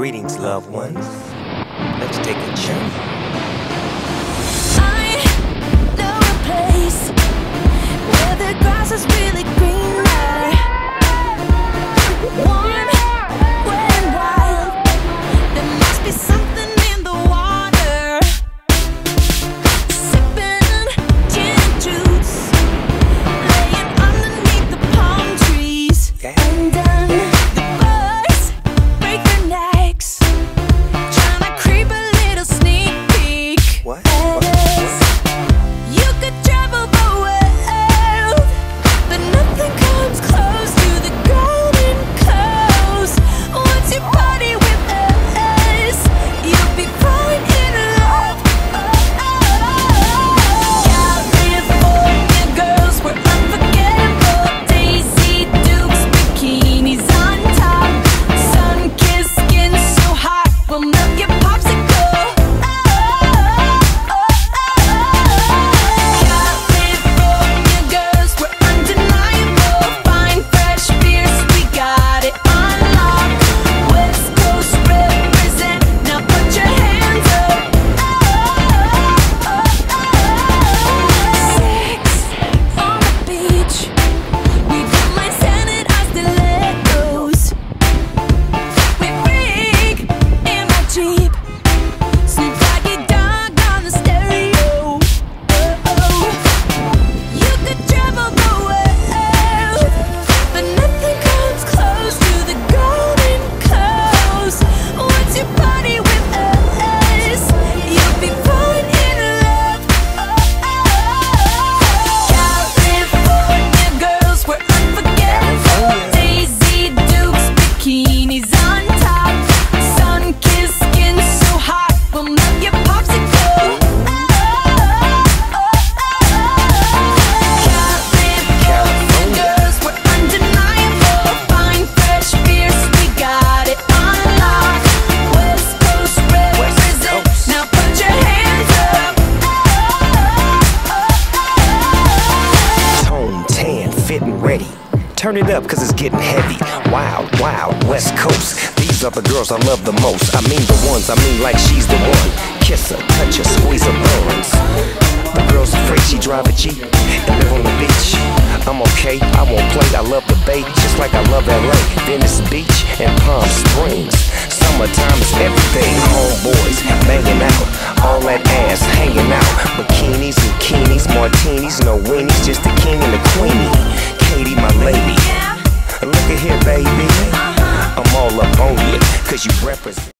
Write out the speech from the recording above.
Greetings, loved ones. Let's take a journey. I know a place where the grass is really greener, warm, wet and wild. There must be something in the water. Sipping gin and juice, laying underneath the palm trees. And the birds break their necks, trying to creep a little sneak peek. What? You could travel the world, but nothing comes close to the Golden Coast. Once you party with us, you'll be falling in love. California girls were unforgettable. Daisy Dukes, bikinis on top, sun-kissed skin so hot will melt your popsicle. California girls were undeniable. Fine, fresh beers, we got it on lock. West Coast represent, now put your hands up. Sex on the beach, we put my sanitized stilettos. We freak in my Jeep, Snoop Doggy Dogg on the stereo. You could travel the world, but nothing comes close to the Golden Coast. Once you party with us, you'll be falling in love. California girls were unforgettable. Daisy Dukes, bikinis on top, sun-kissed skin so hot will melt your popsicle. California girls were undeniable. Fine, fresh beers, we got it on lock. West Coast represent, now put your hands up. Tone, tan, fit and ready. Turn it up, cause it's getting heavy. Wild, wild, West Coast. These are the girls I love the most. I mean the ones, I mean like she's the one. Kiss her, touch her, squeeze her bones. The girl's afraid she drive a Jeep and live on the beach. I'm okay, I won't play, I love the bay, just like I love LA, Venice Beach, and Palm Springs. Summertime is everything, homeboys banging out, all that ass hanging out. Bikinis, bikinis, martinis, no weenies, just the king and the queenie. Katie, my lady, look at here, baby, I'm all up on you, cause you represent